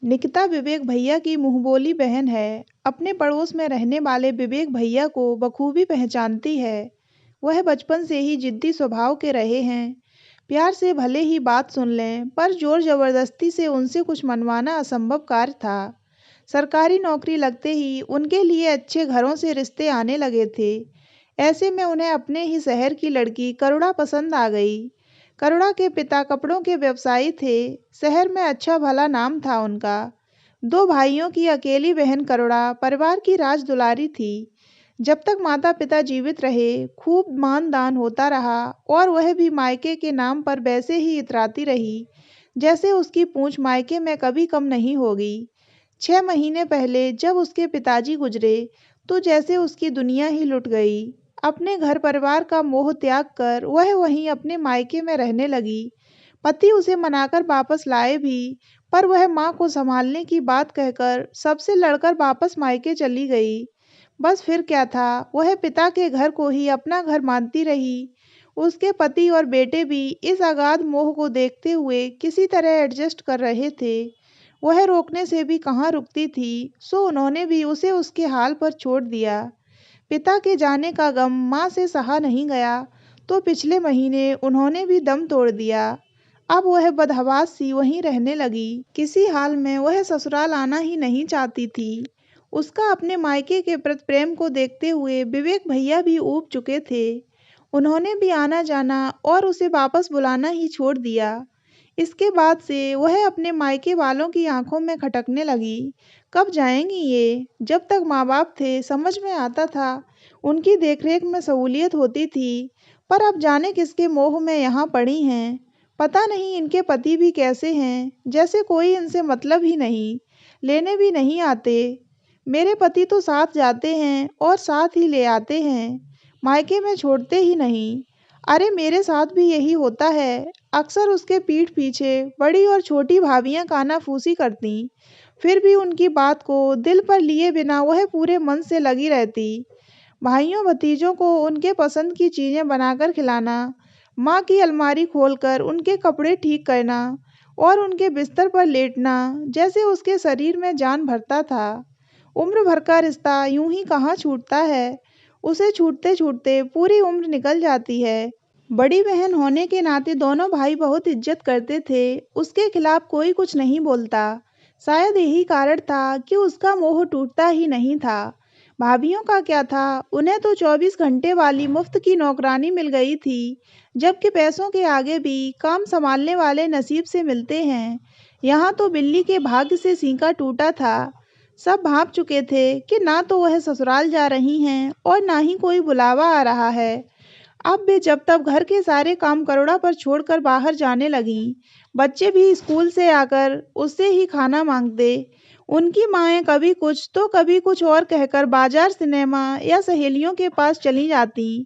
निकिता विवेक भैया की मुंहबोली बहन है। अपने पड़ोस में रहने वाले विवेक भैया को बखूबी पहचानती है। वह बचपन से ही जिद्दी स्वभाव के रहे हैं। प्यार से भले ही बात सुन लें, पर जोर जबरदस्ती से उनसे कुछ मनवाना असंभव कार्य था। सरकारी नौकरी लगते ही उनके लिए अच्छे घरों से रिश्ते आने लगे थे। ऐसे में उन्हें अपने ही शहर की लड़की करुणा पसंद आ गई। करुणा के पिता कपड़ों के व्यवसायी थे। शहर में अच्छा भला नाम था उनका। दो भाइयों की अकेली बहन करुणा परिवार की राज दुलारी थी। जब तक माता पिता जीवित रहे, खूब मान दान होता रहा और वह भी मायके के नाम पर वैसे ही इतराती रही जैसे उसकी पूंछ मायके में कभी कम नहीं होगी। 6 महीने पहले जब उसके पिताजी गुजरे, तो जैसे उसकी दुनिया ही लुट गई। अपने घर परिवार का मोह त्याग कर वह वहीं अपने मायके में रहने लगी। पति उसे मनाकर वापस लाए भी, पर वह माँ को संभालने की बात कहकर सबसे लड़कर वापस मायके चली गई। बस फिर क्या था, वह पिता के घर को ही अपना घर मानती रही। उसके पति और बेटे भी इस अगाध मोह को देखते हुए किसी तरह एडजस्ट कर रहे थे। वह रोकने से भी कहाँ रुकती थी, सो उन्होंने भी उसे उसके हाल पर छोड़ दिया। पिता के जाने का गम माँ से सहा नहीं गया, तो पिछले महीने उन्होंने भी दम तोड़ दिया। अब वह बदहवास सी वहीं रहने लगी। किसी हाल में वह ससुराल आना ही नहीं चाहती थी। उसका अपने मायके के प्रति प्रेम को देखते हुए विवेक भैया भी ऊब चुके थे। उन्होंने भी आना जाना और उसे वापस बुलाना ही छोड़ दिया। इसके बाद से वह अपने मायके वालों की आंखों में खटकने लगी। कब जाएंगी ये? जब तक माँ बाप थे समझ में आता था, उनकी देखरेख में सहूलियत होती थी। पर अब जाने किसके मोह में यहाँ पड़ी हैं। पता नहीं इनके पति भी कैसे हैं, जैसे कोई इनसे मतलब ही नहीं, लेने भी नहीं आते। मेरे पति तो साथ जाते हैं और साथ ही ले आते हैं, मायके में छोड़ते ही नहीं। अरे मेरे साथ भी यही होता है। अक्सर उसके पीठ पीछे बड़ी और छोटी भाभियां कानाफूसी करती, फिर भी उनकी बात को दिल पर लिए बिना वह पूरे मन से लगी रहती। भाइयों भतीजों को उनके पसंद की चीजें बनाकर खिलाना, माँ की अलमारी खोलकर उनके कपड़े ठीक करना और उनके बिस्तर पर लेटना, जैसे उसके शरीर में जान भरता था। उम्र भर का रिश्ता यूं ही कहाँ छूटता है। उसे छूटते छूटते पूरी उम्र निकल जाती है। बड़ी बहन होने के नाते दोनों भाई बहुत इज्जत करते थे। उसके खिलाफ कोई कुछ नहीं बोलता। शायद यही कारण था कि उसका मोह टूटता ही नहीं था। भाभियों का क्या था, उन्हें तो 24 घंटे वाली मुफ्त की नौकरानी मिल गई थी, जबकि पैसों के आगे भी काम संभालने वाले नसीब से मिलते हैं। यहाँ तो बिल्ली के भाग्य से सींका टूटा था। सब भाप चुके थे कि ना तो वह ससुराल जा रही हैं और ना ही कोई बुलावा आ रहा है। अब वे जब तब घर के सारे काम करुणा पर छोड़कर बाहर जाने लगीं। बच्चे भी स्कूल से आकर उससे ही खाना मांगते। उनकी माएँ कभी कुछ तो कभी कुछ और कहकर बाजार, सिनेमा या सहेलियों के पास चली जातीं।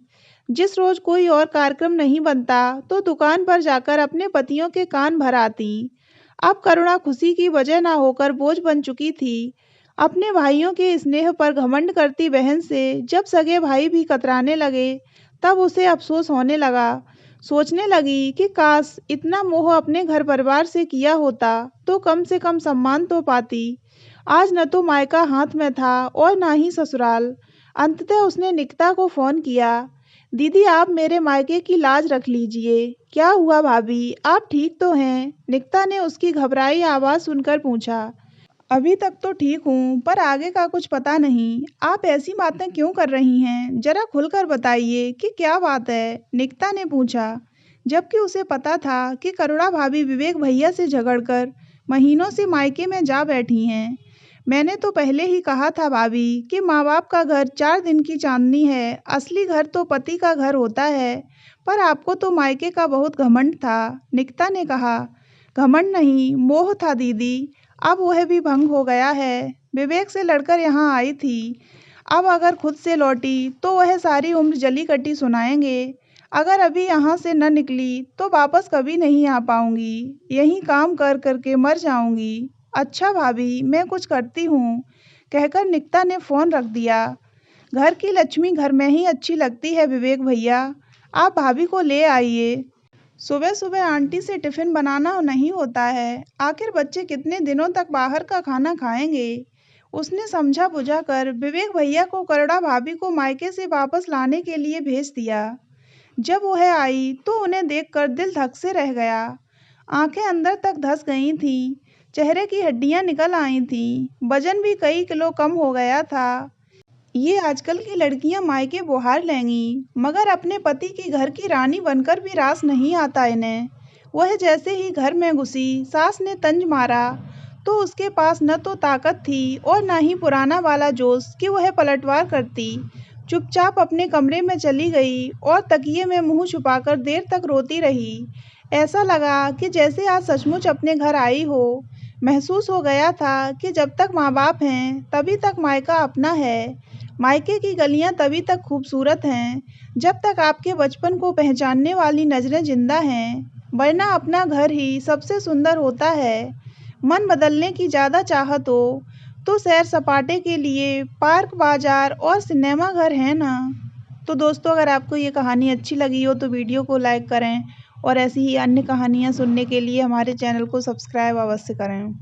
जिस रोज कोई और कार्यक्रम नहीं बनता, तो दुकान पर जाकर अपने पतियों के कान भर आतीं। अब करुणा खुशी की वजह ना होकर बोझ बन चुकी थी। अपने भाइयों के स्नेह पर घमंड करती बहन से जब सगे भाई भी कतराने लगे, तब उसे अफसोस होने लगा। सोचने लगी कि काश इतना मोह अपने घर परिवार से किया होता, तो कम से कम सम्मान तो पाती। आज न तो मायका हाथ में था और ना ही ससुराल। अंततः उसने निकिता को फोन किया। दीदी, आप मेरे मायके की लाज रख लीजिए। क्या हुआ भाभी, आप ठीक तो हैं? निकिता ने उसकी घबराई आवाज सुनकर पूछा। अभी तक तो ठीक हूँ, पर आगे का कुछ पता नहीं। आप ऐसी बातें क्यों कर रही हैं? जरा खुलकर बताइए कि क्या बात है? निकिता ने पूछा, जबकि उसे पता था कि करुणा भाभी विवेक भैया से झगड़कर महीनों से मायके में जा बैठी हैं। मैंने तो पहले ही कहा था भाभी कि माँ बाप का घर 4 दिन की चांदनी है, असली घर तो पति का घर होता है। पर आपको तो मायके का बहुत घमंड था, निकिता ने कहा। घमंड नहीं, मोह था दीदी। अब वह भी भंग हो गया है। विवेक से लड़कर यहाँ आई थी। अब अगर खुद से लौटी तो वह सारी उम्र जली कटी सुनाएंगे। अगर अभी यहाँ से न निकली तो वापस कभी नहीं आ पाऊंगी। यहीं काम कर करके मर जाऊंगी। अच्छा भाभी, मैं कुछ करती हूँ, कहकर निकिता ने फोन रख दिया। घर की लक्ष्मी घर में ही अच्छी लगती है विवेक भैया। आप भाभी को ले आइए। सुबह सुबह आंटी से टिफिन बनाना नहीं होता है। आखिर बच्चे कितने दिनों तक बाहर का खाना खाएंगे। उसने समझा बुझा कर विवेक भैया को करुणा भाभी को मायके से वापस लाने के लिए भेज दिया। जब वह आई तो उन्हें देखकर दिल धक से रह गया। आंखें अंदर तक धंस गई थीं, चेहरे की हड्डियां निकल आई थीं, वजन भी कई किलो कम हो गया था। ये आजकल की लड़कियां मायके बुहार लेंगी, मगर अपने पति की घर की रानी बनकर भी रास नहीं आता इन्हें। वह जैसे ही घर में घुसी, सास ने तंज मारा तो उसके पास न तो ताकत थी और न ही पुराना वाला जोश कि वह पलटवार करती। चुपचाप अपने कमरे में चली गई और तकिए में मुंह छुपाकर देर तक रोती रही। ऐसा लगा कि जैसे आज सचमुच अपने घर आई हो। महसूस हो गया था कि जब तक माँ बाप हैं तभी तक मायका अपना है। मायके की गलियां तभी तक खूबसूरत हैं जब तक आपके बचपन को पहचानने वाली नजरें जिंदा हैं, वरना अपना घर ही सबसे सुंदर होता है। मन बदलने की ज़्यादा चाहत हो तो सैर सपाटे के लिए पार्क, बाजार और सिनेमा घर है ना। तो दोस्तों, अगर आपको ये कहानी अच्छी लगी हो तो वीडियो को लाइक करें और ऐसी ही अन्य कहानियाँ सुनने के लिए हमारे चैनल को सब्सक्राइब अवश्य करें।